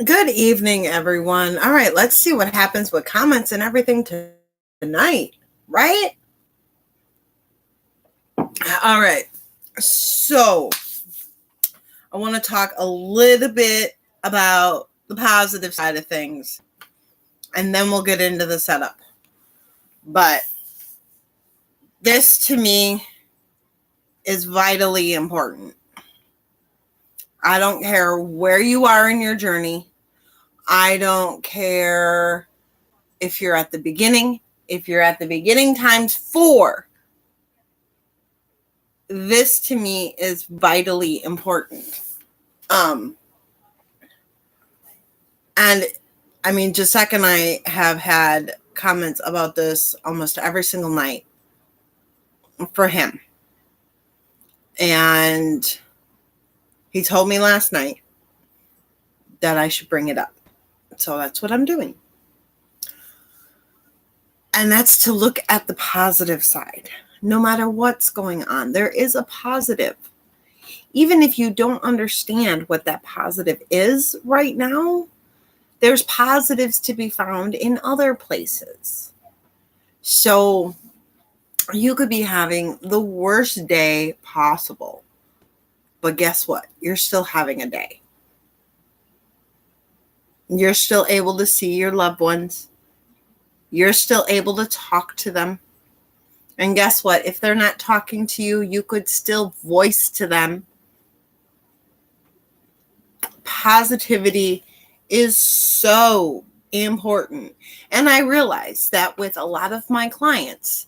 Good evening, everyone. All right, let's see what happens with comments and everything tonight, right? All right, so I want to talk a little bit about the positive side of things, and then we'll get into the setup. But this to me is vitally important. I don't care where you are in your journey. I don't care if you're at the beginning, if you're at the beginning times 4. This to me is vitally important. And I mean, Jacek and I have had comments about this almost every single night for him. And he told me last night that I should bring it up. So that's what I'm doing. And that's to look at the positive side. No matter what's going on, there is a positive. Even if you don't understand what that positive is right now, there's positives to be found in other places. So you could be having the worst day possible, but guess what? You're still having a day. You're still able to see your loved ones. You're still able to talk to them. And guess what? If they're not talking to you, you could still voice to them. Positivity is so important. And I realize that with a lot of my clients,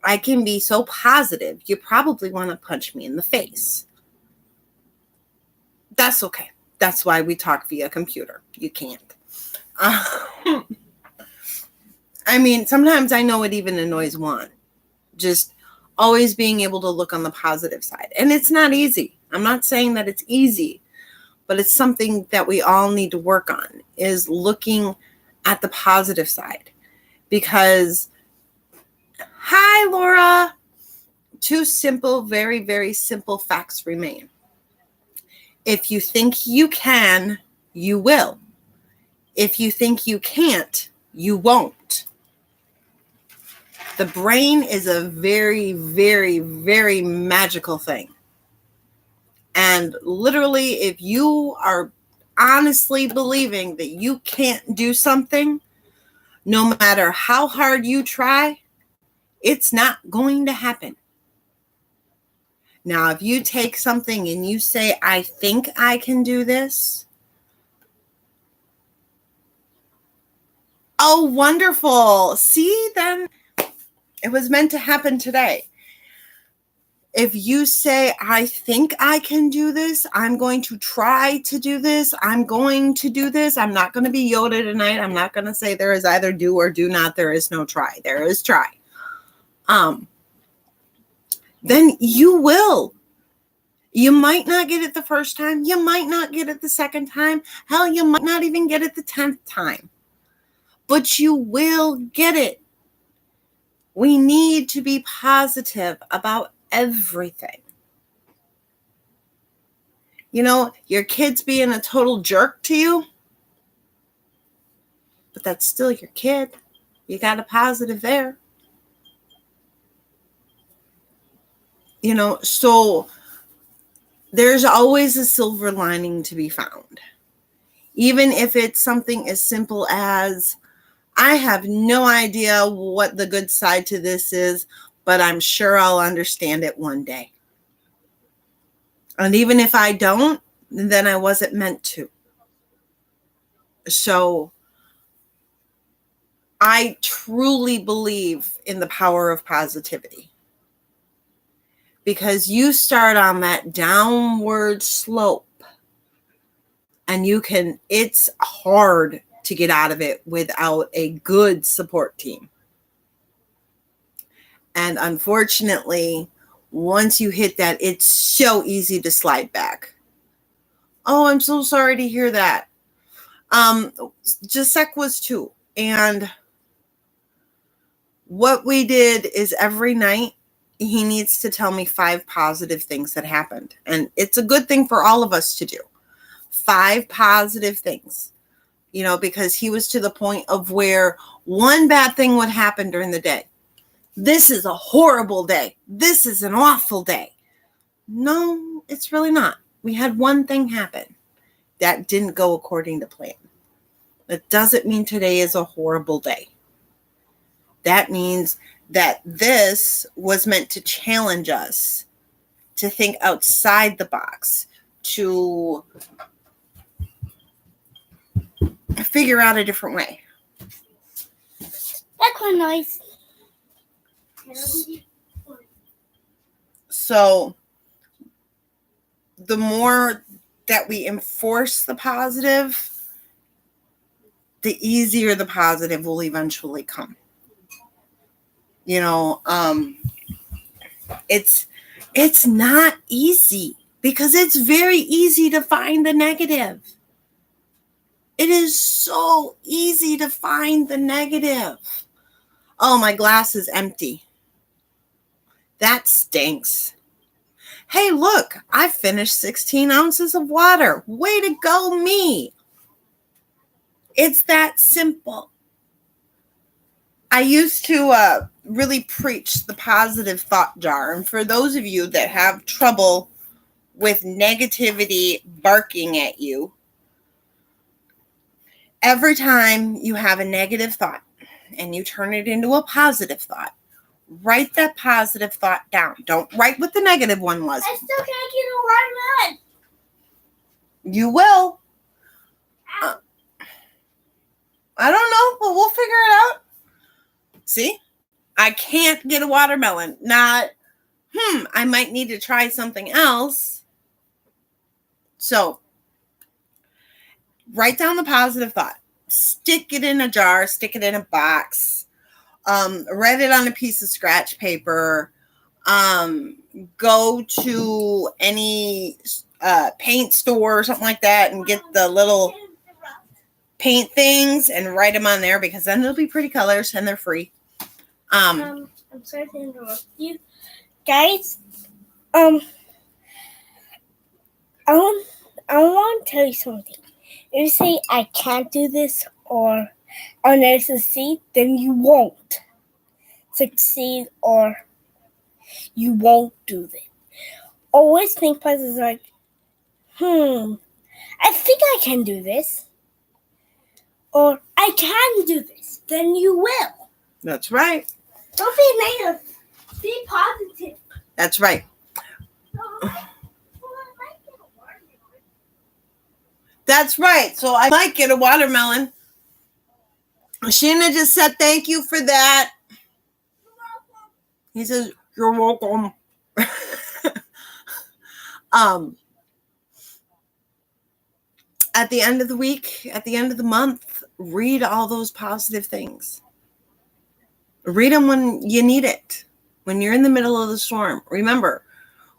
I can be so positive, you probably want to punch me in the face. That's okay. That's why we talk via computer. You can't. I mean, sometimes I know it even annoys one. Just always being able to look on the positive side. And it's not easy. I'm not saying that it's easy, but it's something that we all need to work on, is looking at the positive side. Because, hi, Laura. 2 simple, very, very simple facts remain. If you think you can, you will. If you think you can't, you won't. The brain is a very, very, very magical thing. And literally, if you are honestly believing that you can't do something, no matter how hard you try, it's not going to happen. Now, if you take something and you say, I think I can do this. Oh, wonderful. See, then it was meant to happen today. If you say, I think I can do this, I'm going to try to do this, I'm going to do this, I'm not going to be Yoda tonight. I'm not going to say there is either do or do not. There is no try. There is try. Then you will. You might not get it the first time. You might not get it the second time. Hell, you might not even get it the 10th time. But you will get it. We need to be positive about everything. You know, your kid's being a total jerk to you, but that's still your kid. You got a positive there. You know, so there's always a silver lining to be found. Even if it's something as simple as, I have no idea what the good side to this is, but I'm sure I'll understand it one day. And even if I don't, then I wasn't meant to. So I truly believe in the power of positivity. Because you start on that downward slope and it's hard to get out of it without a good support team. And unfortunately, once you hit that, it's so easy to slide back. Oh, I'm so sorry to hear that. Jacek was too. And what we did is every night, he needs to tell me 5 positive things that happened. And it's a good thing for all of us to do. 5 positive things, because he was to the point of where one bad thing would happen during the day. This is a horrible day. This is an awful day. No, it's really not. We had one thing happen that didn't go according to plan. That doesn't mean today is a horrible day. That means that this was meant to challenge us to think outside the box, to figure out a different way. That's quite nice. So the more that we enforce the positive, the easier the positive will eventually come. It's not easy, because it's very easy to find the negative. It is so easy to find the negative. Oh, my glass is empty. That stinks. Hey, look, I finished 16 ounces of water. Way to go, me. It's that simple. I used to really preach the positive thought jar. And for those of you that have trouble with negativity barking at you, every time you have a negative thought and you turn it into a positive thought, write that positive thought down. Don't write what the negative one was. I still can't get a watermelon. You will. I don't know, but we'll figure it out. See? I can't get a watermelon. Not, I might need to try something else. So, write down the positive thought. Stick it in a jar. Stick it in a box. Write it on a piece of scratch paper. Go to any paint store or something like that and get the little paint things and write them on there, because then they'll be pretty colors and they're free. I'm sorry to interrupt you, guys. I want to tell you something. If you say I can't do this or I'll never succeed, then you won't succeed or you won't do this. Always think positive, like, I think I can do this, or I can do this. Then you will. That's right. Don't be negative. Be positive. That's right. That's right. So I might get a watermelon. Sheena just said thank you for that. He says, you're welcome. At the end of the week, at the end of the month, read all those positive things. Read them when you need it, when you're in the middle of the storm. Remember,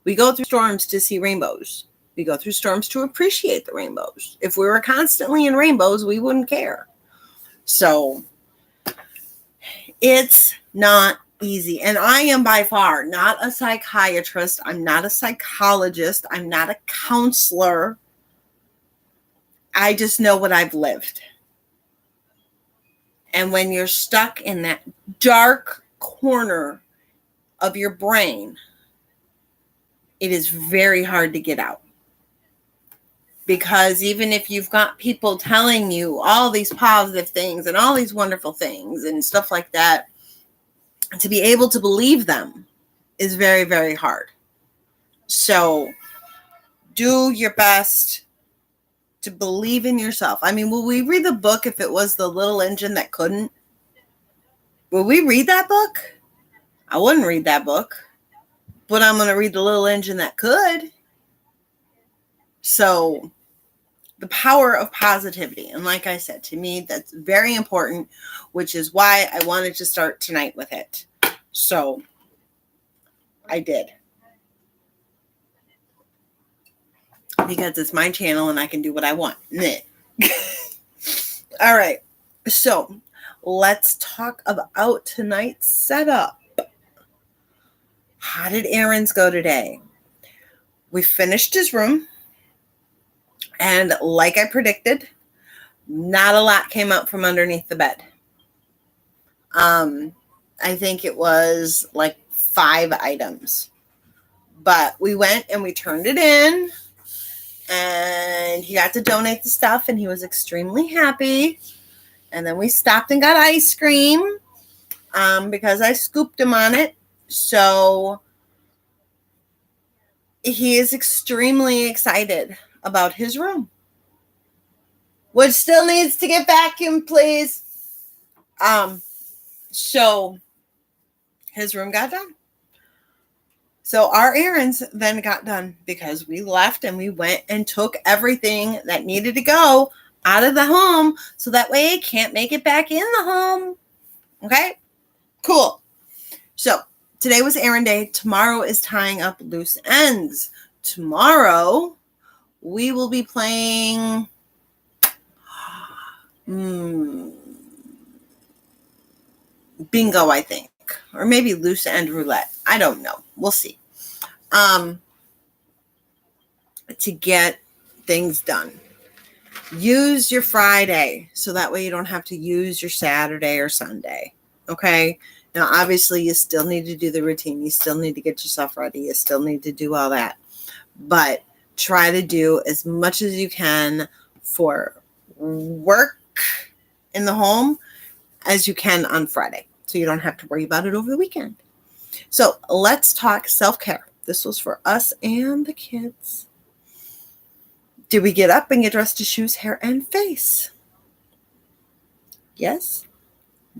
we go through storms to see rainbows. We go through storms to appreciate the rainbows. If we were constantly in rainbows, we wouldn't care. So it's not easy. And I am by far not a psychiatrist. I'm not a psychologist. I'm not a counselor. I just know what I've lived. And when you're stuck in that dark corner of your brain, it is very hard to get out. Because even if you've got people telling you all these positive things and all these wonderful things and stuff like that, to be able to believe them is very, very hard. So do your best to believe in yourself. I mean, will we read the book if it was the little engine that couldn't? Will we read that book? I wouldn't read that book, but I'm going to read the little engine that could. So the power of positivity. And like I said, to me, that's very important, which is why I wanted to start tonight with it. So I did. Because it's my channel and I can do what I want. All right. So let's talk about tonight's setup. How did Aaron's go today? We finished his room. And like I predicted, not a lot came out from underneath the bed. I think it was like 5 items. But we went and we turned it in, and he got to donate the stuff, and he was extremely happy. And then we stopped and got ice cream because I scooped him on it. So he is extremely excited about his room, which still needs to get vacuumed, please. So his room got done. So our errands then got done because we left and we went and took everything that needed to go out of the home so that way it can't make it back in the home. Okay? Cool. So today was errand day. Tomorrow is tying up loose ends. Tomorrow we will be playing bingo, I think, or maybe loose end roulette. I don't know. We'll see. To get things done. Use your Friday so that way you don't have to use your Saturday or Sunday. Okay? Now, obviously, you still need to do the routine. You still need to get yourself ready. You still need to do all that. But try to do as much as you can for work in the home as you can on Friday, so you don't have to worry about it over the weekend. So let's talk self-care. This was for us and the kids. Did we get up and get dressed to shoes, hair, and face? Yes?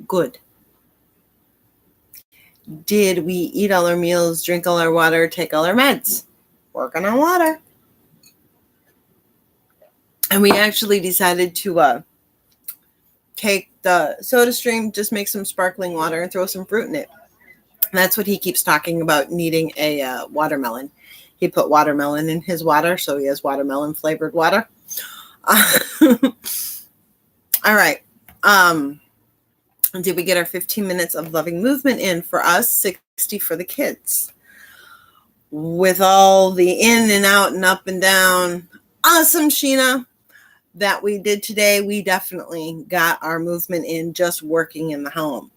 Good. Did we eat all our meals, drink all our water, take all our meds? Working on water. And we actually decided to take the soda stream, just make some sparkling water and throw some fruit in it. And that's what he keeps talking about, needing a watermelon. He put watermelon in his water, so he has watermelon flavored water. All right. Did we get our 15 minutes of loving movement in for us, 60 for the kids? With all the in and out and up and down, awesome, Sheena, that we did today, we definitely got our movement in just working in the home.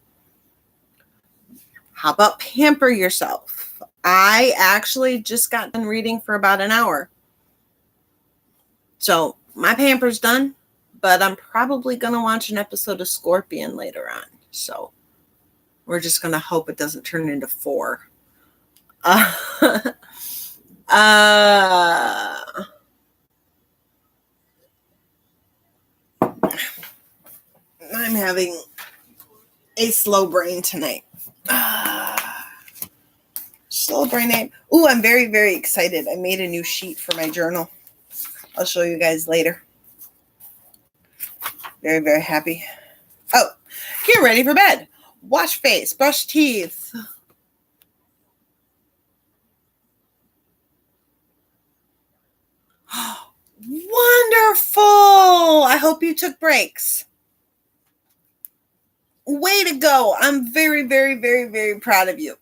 How about pamper yourself? I actually just got done reading for about an hour. So my pamper's done, but I'm probably going to watch an episode of Scorpion later on. So we're just going to hope it doesn't turn into 4. I'm having a slow brain tonight. Slow brain night. Ooh, I'm very, very excited. I made a new sheet for my journal. I'll show you guys later. Very, very happy. Oh, get ready for bed. Wash face, brush teeth. Wonderful. I hope you took breaks. Way to go. I'm very, very, very, very proud of you.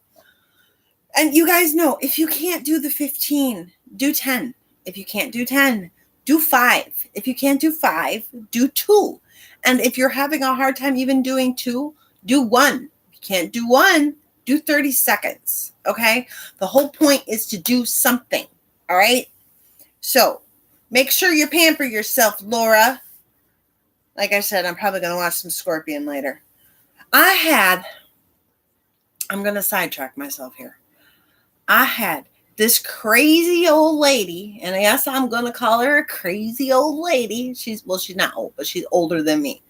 And you guys know, if you can't do the 15, do 10. If you can't do 10, do 5. If you can't do 5, do 2. And if you're having a hard time even doing 2, do 1. If you can't do 1, do 30 seconds. Okay? The whole point is to do something. All right? So make sure you pamper yourself, Laura. Like I said, I'm probably going to watch some Scorpion later. I'm going to sidetrack myself here. I had this crazy old lady, and yes, I'm going to call her a crazy old lady. She's not old, but she's older than me.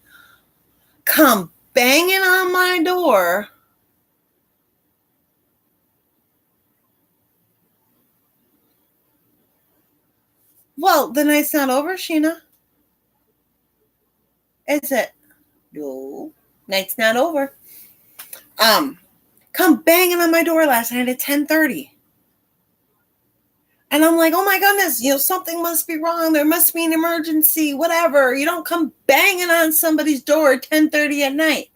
Come banging on my door. Well, the night's not over, Sheena. Is it? No, night's not over. Come banging on my door last night at 10:30. And I'm like, oh my goodness, something must be wrong. There must be an emergency, whatever. You don't come banging on somebody's door at 10:30 at night.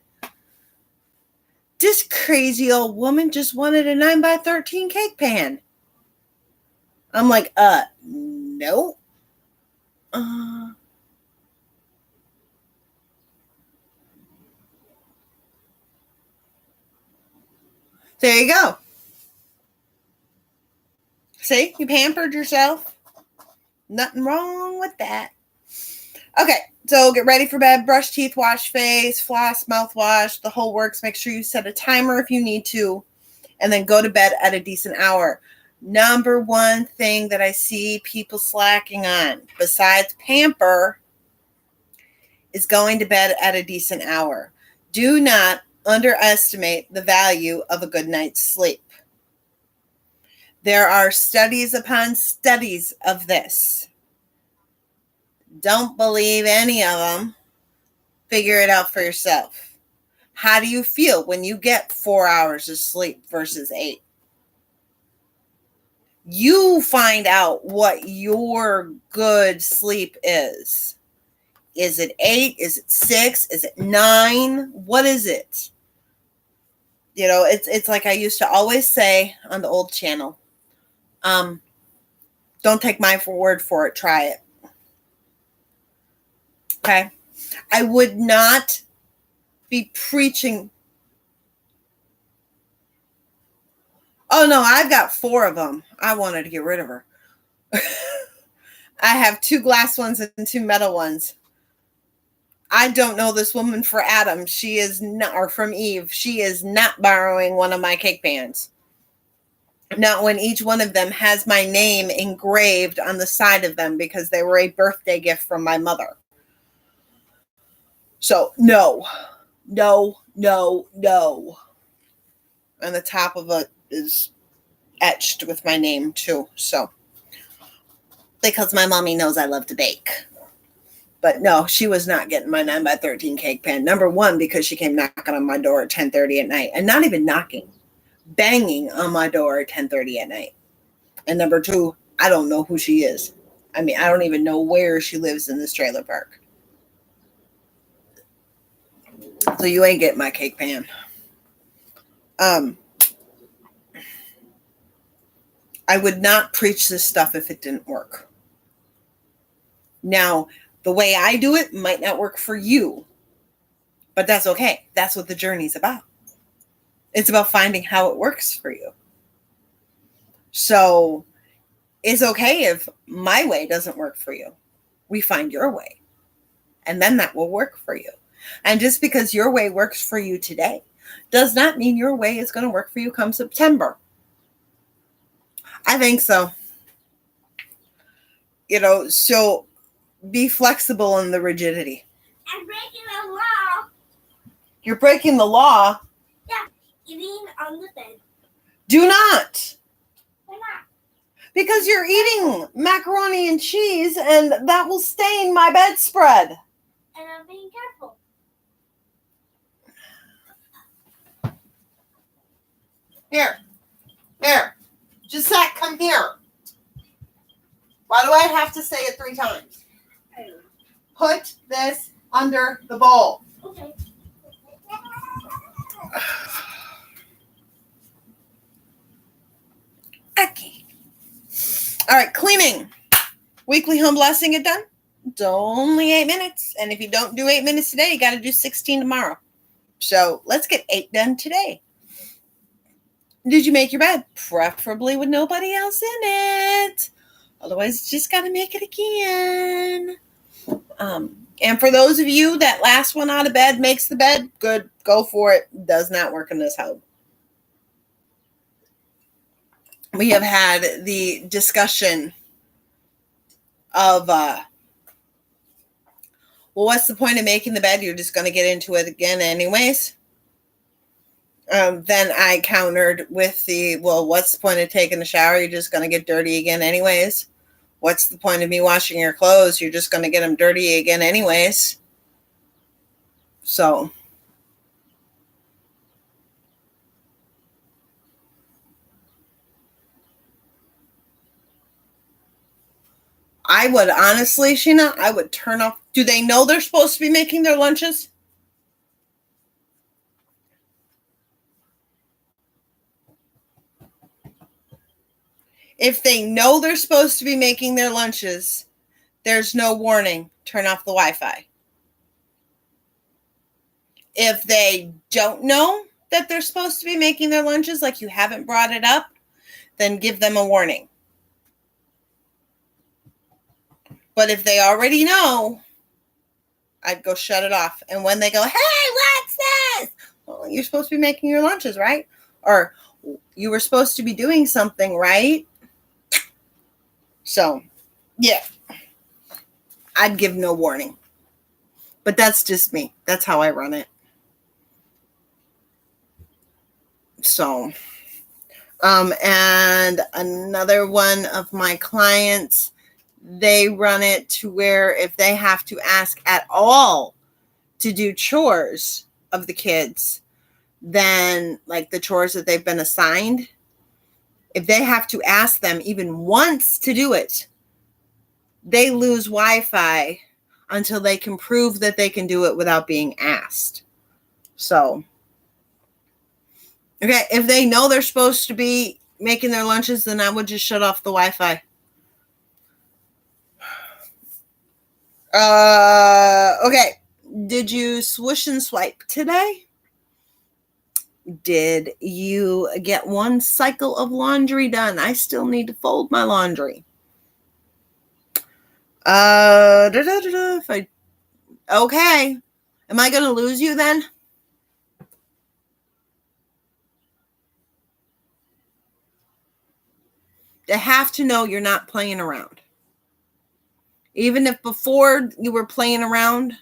This crazy old woman just wanted a 9x13 cake pan. I'm like, no. There you go. See, you pampered yourself. Nothing wrong with that. Okay, so get ready for bed. Brush teeth, wash face, floss, mouthwash, the whole works. Make sure you set a timer if you need to, and then go to bed at a decent hour. Number one thing that I see people slacking on, besides pamper, is going to bed at a decent hour. Do not underestimate the value of a good night's sleep. There are studies upon studies of this. Don't believe any of them. Figure it out for yourself. How do you feel when you get 4 hours of sleep versus 8? You find out what your good sleep is. Is it 8? Is it 6? Is it 9? What is it? You know, it's like I used to always say on the old channel. Don't take my word for it. Try it. Okay? I would not be preaching. Oh, no, I've got 4 of them. I wanted to get rid of her. I have 2 glass ones and 2 metal ones. I don't know this woman for Adam. She is not, or from Eve. She is not borrowing one of my cake pans. Not when each one of them has my name engraved on the side of them because they were a birthday gift from my mother. So, no. No, no, no. And the top of it is etched with my name, too. So, because my mommy knows I love to bake. But no, she was not getting my 9x13 cake pan. Number one, because she came knocking on my door at 10:30 at night. And not even knocking. Banging on my door at 10:30 at night. And number 2, I don't know who she is. I mean, I don't even know where she lives in this trailer park. So you ain't getting my cake pan. I would not preach this stuff if it didn't work. Now, the way I do it might not work for you, but that's okay. That's what the journey's about. It's about finding how it works for you. So it's okay if my way doesn't work for you. We find your way, and then that will work for you. And just because your way works for you today does not mean your way is going to work for you come September. I think so. You know, so be flexible in the rigidity. I'm breaking the law. You're breaking the law. Yeah, eating on the bed. Do not. Why not? Because you're eating macaroni and cheese, and that will stain my bedspread. And I'm being careful. Here. Gisette, come here. Why do I have to say it 3 times? Put this under the bowl. Okay. Okay. All right, cleaning. Weekly home blessing it done? It's only 8 minutes. And if you don't do 8 minutes today, you got to do 16 tomorrow. So let's get 8 done today. Did you make your bed? Preferably with nobody else in it. Otherwise, you just got to make it again. And for those of you that last one out of bed makes the bed, good, go for it. Does not work in this house. We have had the discussion of, well, what's the point of making the bed? You're just going to get into it again anyways. Then I countered with the, well, what's the point of taking a shower? You're just going to get dirty again anyways. What's the point of me washing your clothes? You're just going to get them dirty again anyways. So I would honestly, Sheena, I would turn off. Do they know they're supposed to be making their lunches? If they know they're supposed to be making their lunches, there's no warning, turn off the Wi-Fi. If they don't know that they're supposed to be making their lunches, like you haven't brought it up, then give them a warning. But if they already know, I'd go shut it off. And when they go, hey, what's this? Well, you're supposed to be making your lunches, right? Or you were supposed to be doing something, right? So, yeah. I'd give no warning. But that's just me. That's how I run it. So, and another one of my clients, they run it to where if they have to ask at all to do chores of the kids, then like the chores that they've been assigned, if they have to ask them even once to do it, they lose Wi-Fi until they can prove that they can do it without being asked. So, okay, if they know they're supposed to be making their lunches, then I would just shut off the Wi-Fi. Okay. Did you swoosh and swipe today? Did you get one cycle of laundry done? I still need to fold my laundry. Okay. Am I going to lose you then? They have to know you're not playing around. Even if before you were playing around,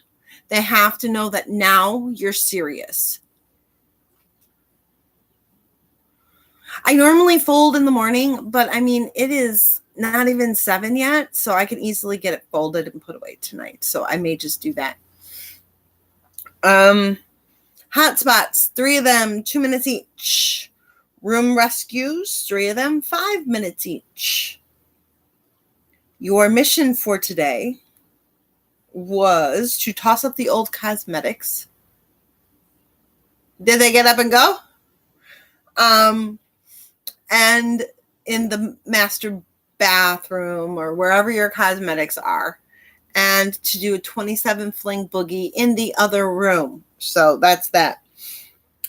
they have to know that now you're serious. I normally fold in the morning, but I mean, it is not even 7 yet, so I can easily get it folded and put away tonight. So I may just do that. Hotspots, 3 of them, 2 minutes each. Room rescues, 3 of them, 5 minutes each. Your mission for today was to toss up the old cosmetics. Did they get up and go? And in the master bathroom or wherever your cosmetics are, and to do a 27 fling boogie in the other room. So that's that.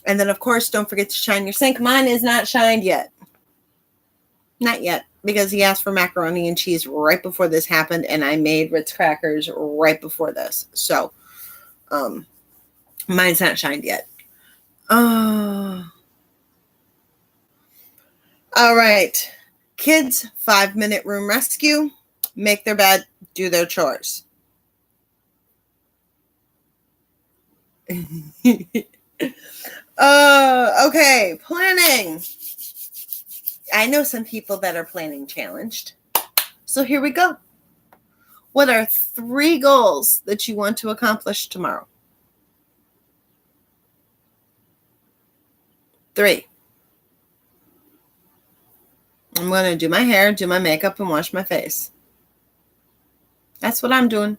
And then, of course, don't forget to shine your sink. Mine is not shined yet. Not yet, because he asked for macaroni and cheese right before this happened, and I made Ritz crackers right before this. So, mine's not shined yet. All right. Kids, 5-minute room rescue. Make their bed, do their chores. Okay, planning. I know some people that are planning challenged. So here we go. What are 3 goals that you want to accomplish tomorrow? 3. I'm going to do my hair, do my makeup, and wash my face. That's what I'm doing.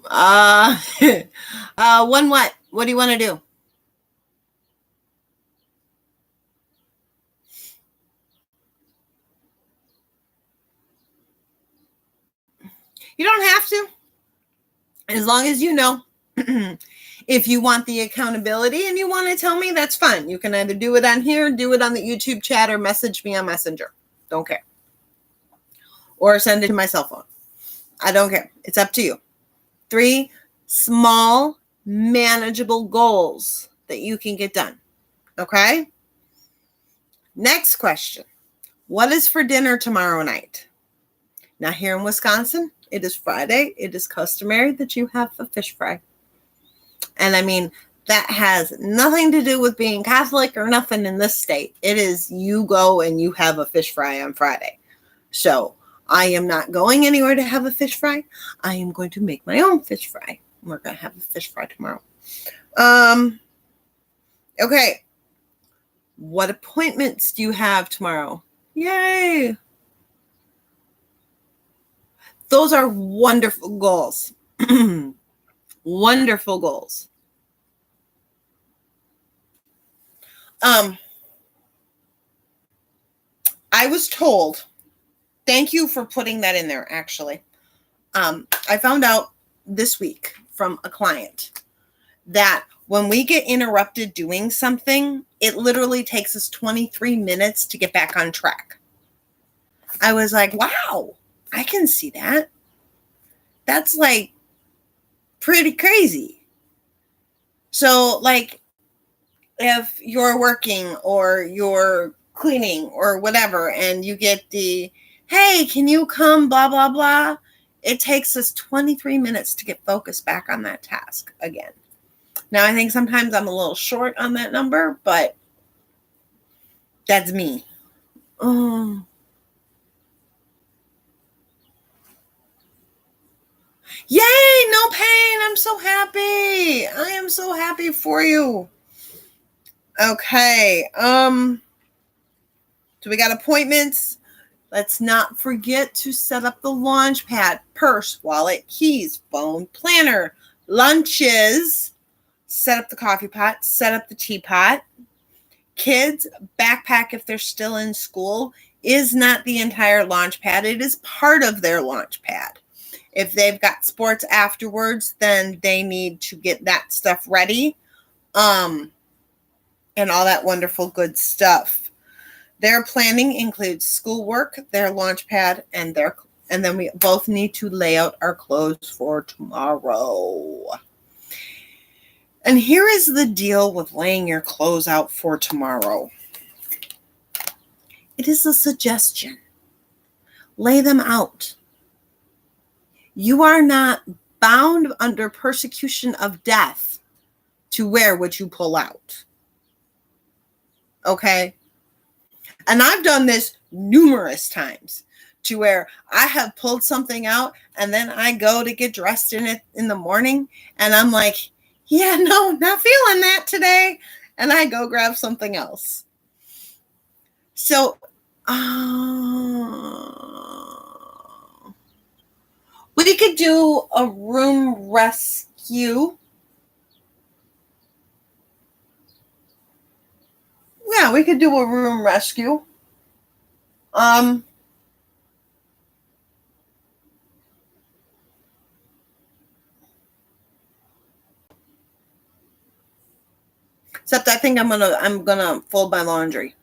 One what? What do you want to do? You don't have to. As long as you know. If you want the accountability and you want to tell me, that's fine. You can either do it on here, do it on the YouTube chat, or message me on Messenger. Don't care. Or send it to my cell phone. I don't care. It's up to you. 3 small, manageable goals that you can get done. Okay? Next question. What is for dinner tomorrow night? Now, here in Wisconsin, it is Friday. It is customary that you have a fish fry. And I mean, that has nothing to do with being Catholic or nothing in this state. It is you go and you have a fish fry on Friday. So I am not going anywhere to have a fish fry. I am going to make my own fish fry. We're going to have a fish fry tomorrow. Okay. What appointments do you have tomorrow? Yay. Those are wonderful goals. Wonderful goals. I was told Thank you for putting that in there, actually. I found out this week from a client that when we get interrupted doing something, it literally takes us 23 minutes to get back on track. I was like, wow, I can see that. That's like pretty crazy. So, like, if you're working or you're cleaning or whatever, and you get the, hey, can you come, blah, blah, blah, it takes us 23 minutes to get focused back on that task again. Now, I think sometimes I'm a little short on that number, but that's me. Oh. Yay, no pain. I'm so happy. I am so happy for you. Okay. So we got appointments. Let's not forget to set up the launch pad, purse, wallet, keys, phone, planner, lunches, set up the coffee pot, set up the teapot. Kids, backpack if they're still in school is not the entire launch pad. It is part of their launch pad. If they've got sports afterwards, then they need to get that stuff ready. And all that wonderful good stuff. Their planning includes schoolwork, their launch pad, and then we both need to lay out our clothes for tomorrow. And here is the deal with laying your clothes out for tomorrow. It is a suggestion. Lay them out. You are not bound under persecution of death to wear what you pull out. Okay? And I've done this numerous times to where I have pulled something out and then I go to get dressed in it in the morning and I'm like, yeah, no, not feeling that today. And I go grab something else. So, we could do a room rescue. Yeah, we could do a room rescue. Except I think I'm gonna fold my laundry.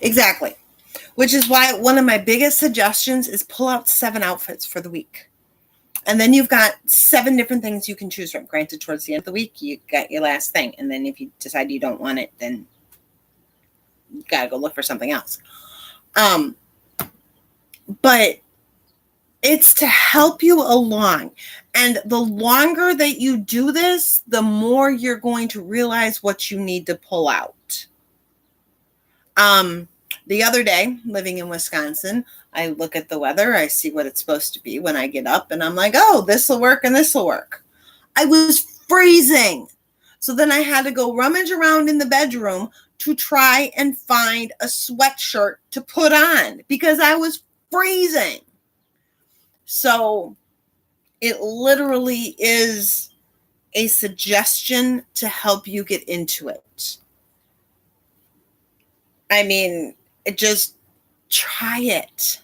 Exactly. Which is why one of my biggest suggestions is pull out 7 outfits for the week. And then you've got 7 different things you can choose from. Granted, towards the end of the week, you got your last thing. And then if you decide you don't want it, then you got to go look for something else. But it's to help you along. And the longer that you do this, the more you're going to realize what you need to pull out. The other day, living in Wisconsin, I look at the weather, I see what it's supposed to be when I get up, and I'm like, oh, this will work and this will work. I was freezing. So then I had to go rummage around in the bedroom to try and find a sweatshirt to put on because I was freezing. So it literally is a suggestion to help you get into it. I mean, just try it.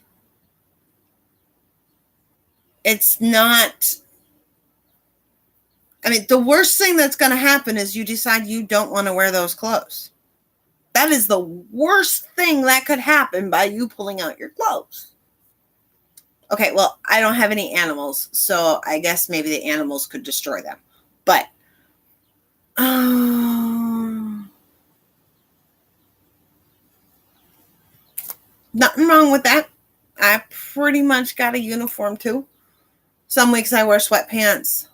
It's not, I mean, the worst thing that's going to happen is you decide you don't want to wear those clothes. That is the worst thing that could happen by you pulling out your clothes. Okay, well, I don't have any animals, so I guess maybe the animals could destroy them. But, nothing wrong with that. I pretty much got a uniform too. Some weeks I wear sweatpants.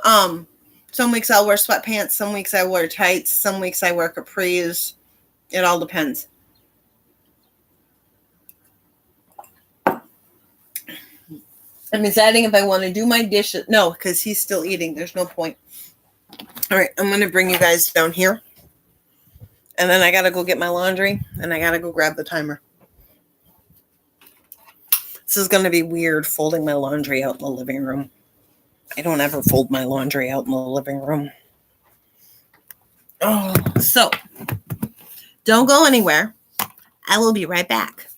Some weeks I'll wear sweatpants. Some weeks I wear tights. Some weeks I wear capris. It all depends. I'm deciding if I want to do my dishes. No, because he's still eating. There's no point. All right, I'm going to bring you guys down here. And then I got to go get my laundry. And I got to go grab the timer. This is going to be weird folding my laundry out in the living room. I don't ever fold my laundry out in the living room. Oh, so don't go anywhere. I will be right back.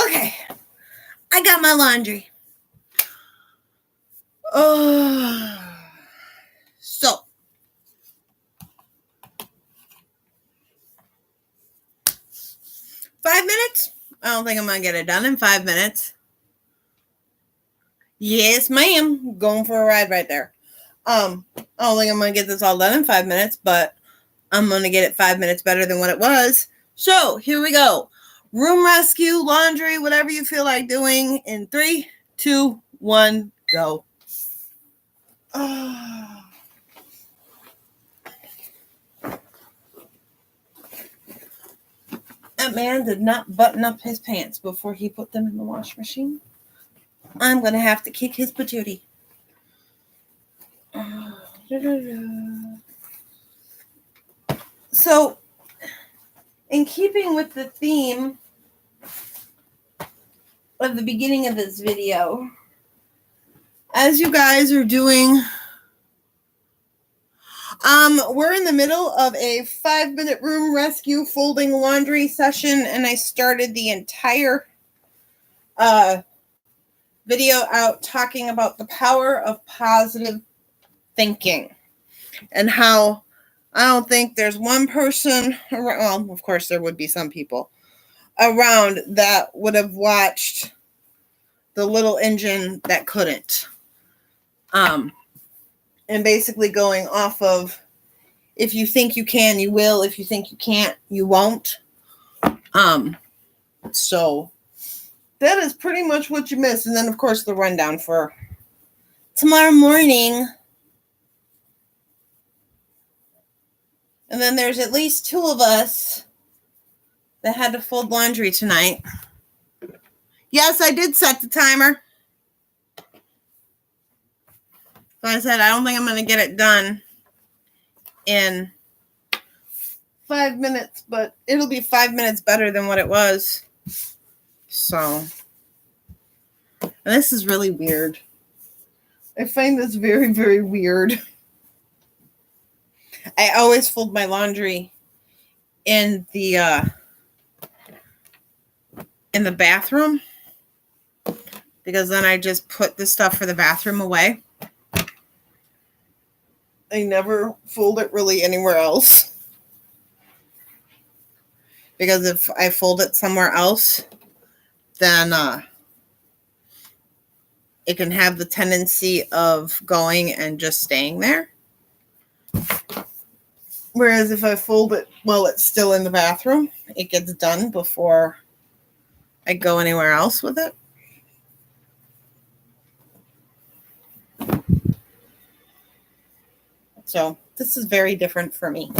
Okay, I got my laundry. Oh, so 5 minutes? I don't think I'm going to get it done in 5 minutes. Yes, ma'am. Going for a ride right there. I don't think I'm going to get this all done in 5 minutes, but I'm going to get it 5 minutes better than what it was. So here we go. Room rescue, laundry, whatever you feel like doing in 3, 2, 1, go. Oh. That man did not button up his pants before he put them in the wash machine. I'm going to have to kick his patootie. So, in keeping with the theme of the beginning of this video, as you guys are doing, we're in the middle of a 5-minute room rescue folding laundry session, and I started the entire video out talking about the power of positive thinking and how I don't think there's one person around, well, of course there would be some people around that would have watched The Little Engine That Couldn't. And basically going off of, if you think you can, you will. If you think you can't, you won't. So that is pretty much what you miss. And then, of course, the rundown for tomorrow morning. And then there's at least 2 of us that had to fold laundry tonight. Yes, I did set the timer. So I said, I don't think I'm going to get it done in 5 minutes, but it'll be 5 minutes better than what it was. So, and this is really weird. I find this very, very weird. I always fold my laundry in the bathroom, because then I just put the stuff for the bathroom away. I never fold it really anywhere else, because if I fold it somewhere else, then it can have the tendency of going and just staying there. Whereas if I fold it while it's still in the bathroom, it gets done before I go anywhere else with it. So this is very different for me.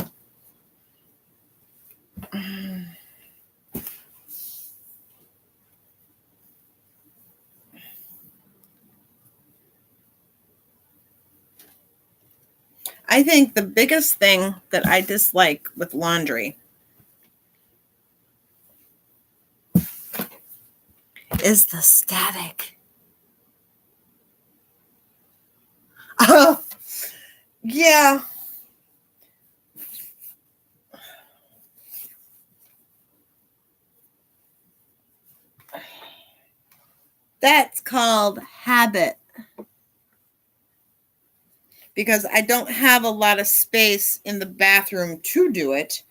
I think the biggest thing that I dislike with laundry is the static. Yeah. That's called habit. Because I don't have a lot of space in the bathroom to do it.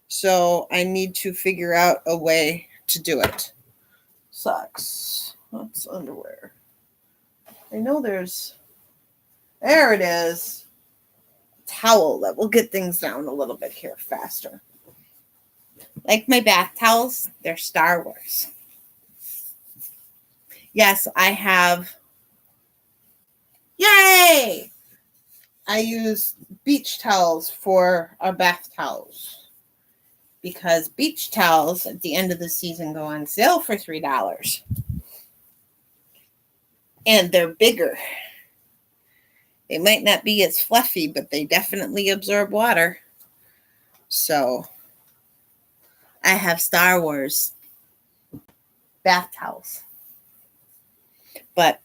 So I need to figure out a way to do it. Socks. That's underwear. I know there it is. towel that will get things down a little bit here faster. Like my bath towels, they're Star Wars. Yes, I have. Yay! I use beach towels for our bath towels because beach towels at the end of the season go on sale for $3. And they're bigger. They might not be as fluffy, but they definitely absorb water. So I have Star Wars bath towels. But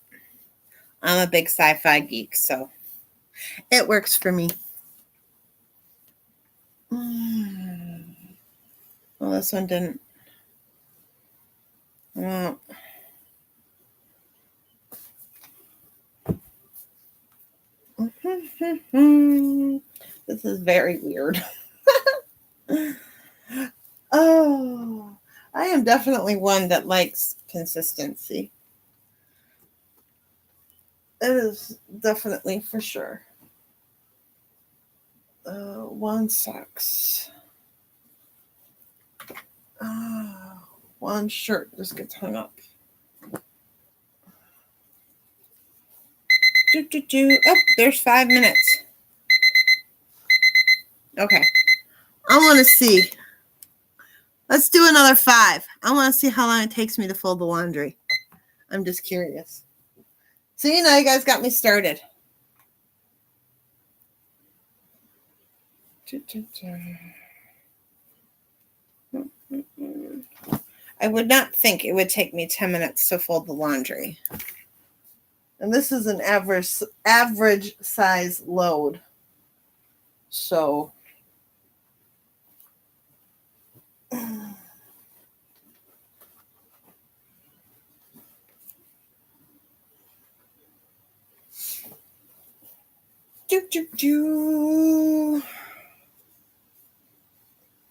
I'm a big sci-fi geek, so it works for me. Well, this one didn't. Well, this is very weird. Oh, I am definitely one that likes consistency. It is definitely for sure. One sucks. One shirt just gets hung up. Oh, there's 5 minutes. Okay. I want to see. Let's do another 5. I want to see how long it takes me to fold the laundry. I'm just curious. See, now you guys got me started. I would not think it would take me 10 minutes to fold the laundry. And this is an average size load. So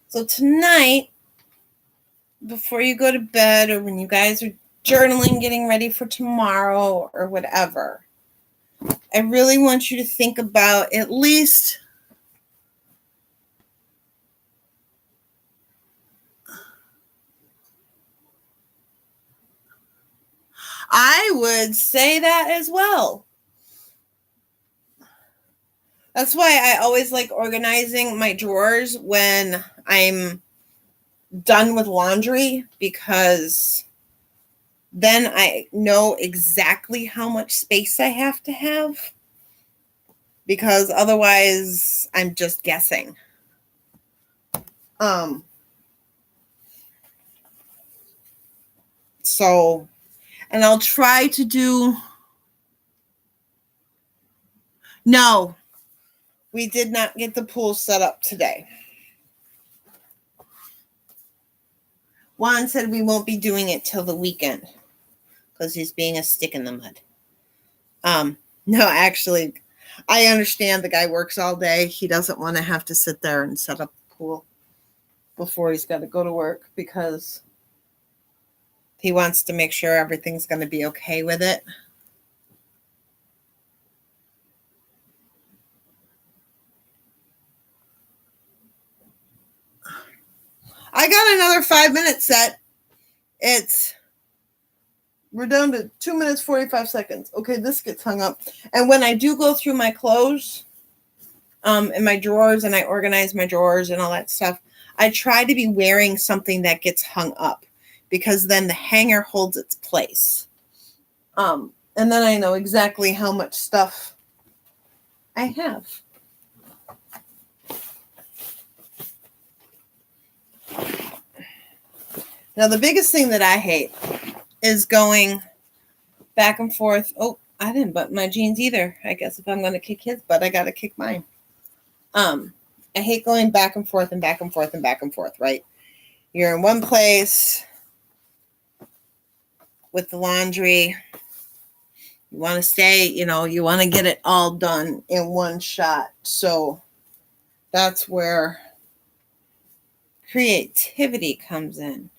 So tonight, before you go to bed or when you guys are journaling, getting ready for tomorrow or whatever, I really want you to think about at least I would say that as well. That's why I always like organizing my drawers when I'm done with laundry, because then I know exactly how much space I have to have, because otherwise I'm just guessing. So, and I'll try to do. No, we did not get the pool set up today. Juan said we won't be doing it till the weekend because he's being a stick in the mud. No, actually, I understand the guy works all day. He doesn't want to have to sit there and set up the pool before he's got to go to work, because he wants to make sure everything's going to be okay with it. I got another 5 minutes set. We're down to 2 minutes, 45 seconds. Okay, this gets hung up. And when I do go through my clothes, in my drawers, and I organize my drawers and all that stuff, I try to be wearing something that gets hung up, because then the hanger holds its place. And then I know exactly how much stuff I have. Now, the biggest thing that I hate is going back and forth. Oh, I didn't button my jeans either. I guess if I'm going to kick his butt, I got to kick mine. I hate going back and forth and back and forth and back and forth, right? You're in one place with the laundry. You want to stay, you want to get it all done in one shot. So that's where creativity comes in.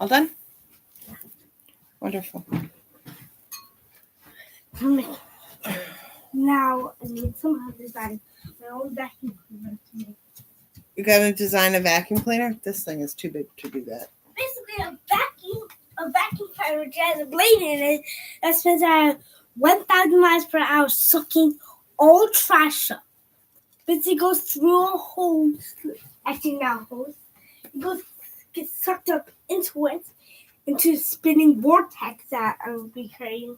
All done? Wonderful. Now I need somehow design my own vacuum cleaner to make. You got to design a vacuum cleaner? This thing is too big to do that. Basically, a vacuum cleaner which has a blade in it that spins at 1,000 miles per hour, sucking all trash up. But it goes through a hose. Actually, not a hose. It gets sucked up into a spinning vortex that I will be creating,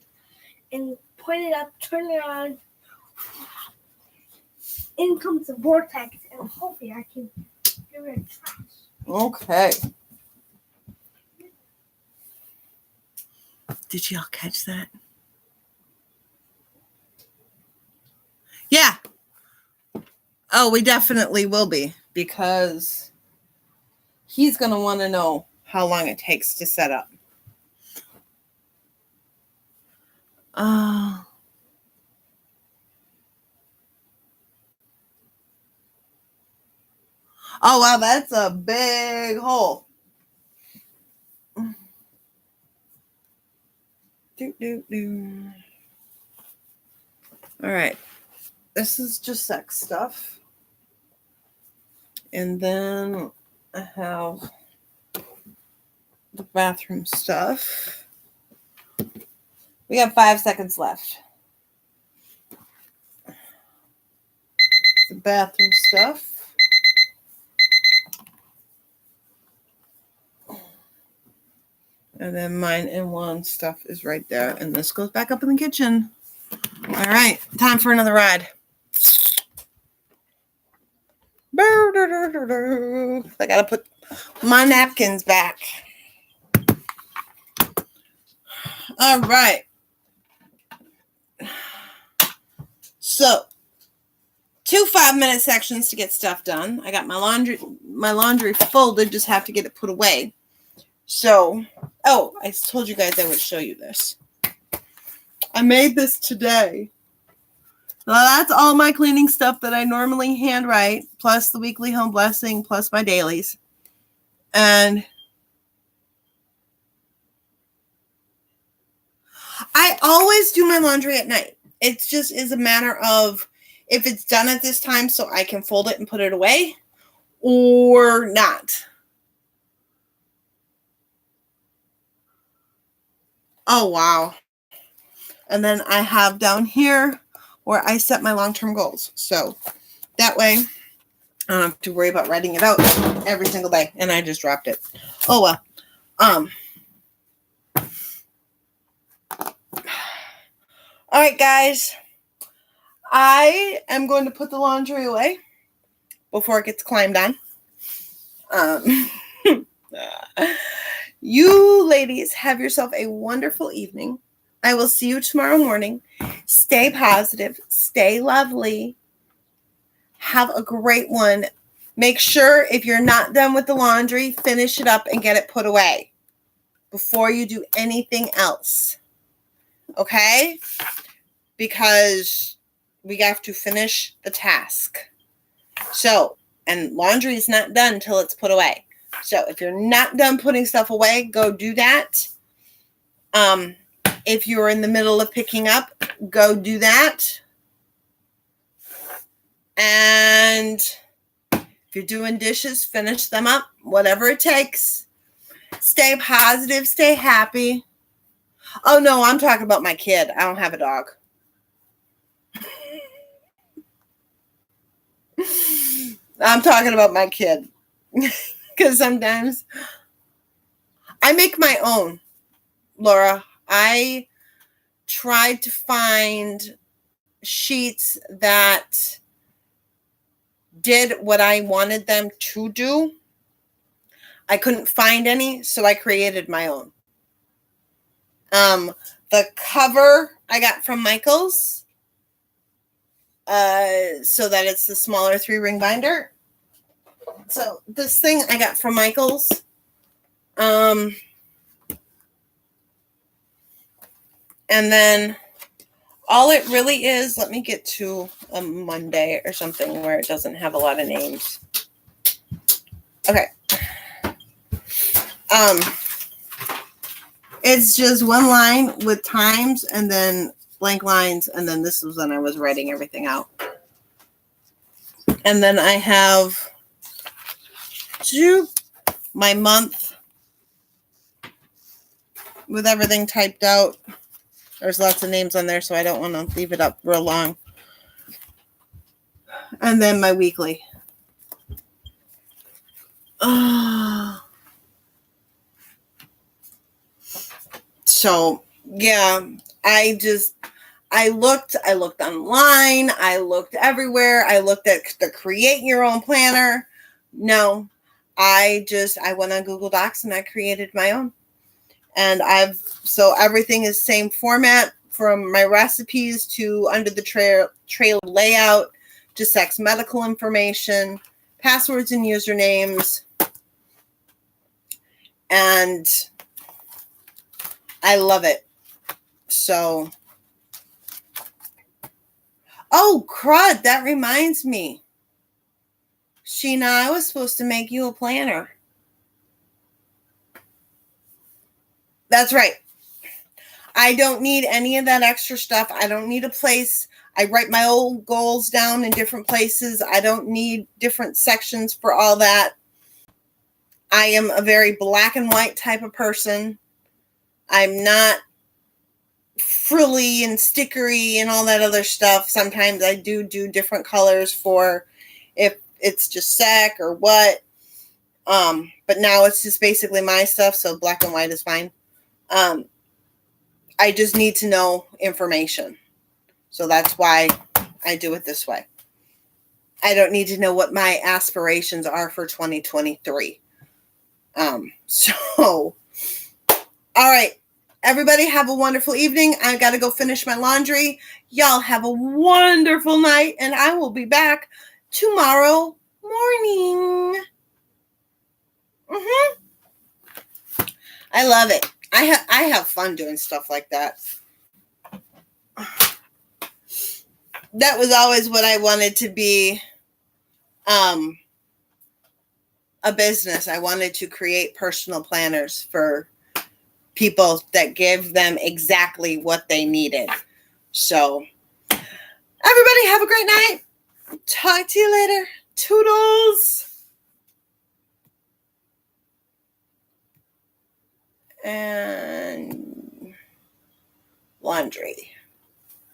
and point it up, turn it on. In comes the vortex, and hopefully I can get rid of trash. Okay. Did y'all catch that? Yeah. Oh, we definitely will be, because he's going to want to know how long it takes to set up. Oh, wow, that's a big hole. All right. This is just sex stuff. And then I have the bathroom stuff. We have 5 seconds left. The bathroom stuff. And then mine and Juan's stuff is right there. And this goes back up in the kitchen. All right. Time for another ride. I got to put my napkins back. All right. So, 2 5-minute sections to get stuff done. I got my laundry folded, just have to get it put away. So, I told you guys I would show you this. I made this today. Now that's all my cleaning stuff that I normally handwrite, plus the weekly home blessing, plus my dailies. And I always do my laundry at night. It just is a matter of if it's done at this time so I can fold it and put it away or not. Oh, wow. And then I have down here where I set my long-term goals. So that way I don't have to worry about writing it out every single day. And I just dropped it. Oh, well. All right, guys. I am going to put the laundry away before it gets climbed on. You ladies have yourself a wonderful evening. I will see you tomorrow morning. Stay positive. Stay lovely. Have a great one. Make sure if you're not done with the laundry, finish it up and get it put away before you do anything else. Okay? Because we have to finish the task. So, and laundry is not done until it's put away. So if you're not done putting stuff away, go do that. If you're in the middle of picking up, go do that. And if you're doing dishes, finish them up, whatever it takes. Stay positive, stay happy. Oh, no, I'm talking about my kid. I don't have a dog. I'm talking about my kid. Because sometimes I make my own, Laura. I tried to find sheets that did what I wanted them to do. I couldn't find any, so I created my own. The cover I got from Michael's, so that it's the smaller 3-ring binder. So this thing I got from Michael's. And then all it really is, let me get to a Monday or something where it doesn't have a lot of names. Okay. It's just one line with times and then blank lines, and then this was when I was writing everything out. And then I have my month with everything typed out. There's lots of names on there, so I don't want to leave it up real long. And then my weekly. So yeah, I looked online, I looked everywhere, I looked at the create your own planner. No, I went on Google Docs and I created my own. And so everything is same format, from my recipes to under the trail layout to sex medical information, passwords and usernames. And I love it. So, oh, crud, that reminds me. Sheena, I was supposed to make you a planner. That's right. I don't need any of that extra stuff. I don't need a place. I write my old goals down in different places. I don't need different sections for all that. I am a very black and white type of person. I'm not frilly and stickery and all that other stuff. Sometimes I do different colors for if it's just sec or what. But now it's just basically my stuff, so black and white is fine. I just need to know information. So that's why I do it this way. I don't need to know what my aspirations are for 2023. So, all right. Everybody have a wonderful evening. I got to go finish my laundry. Y'all have a wonderful night, and I will be back tomorrow morning. I love it. I have fun doing stuff like that. That was always what I wanted to be, a business. I wanted to create personal planners for people that give them exactly what they needed. So, everybody have a great night. Talk to you later. Toodles. And laundry.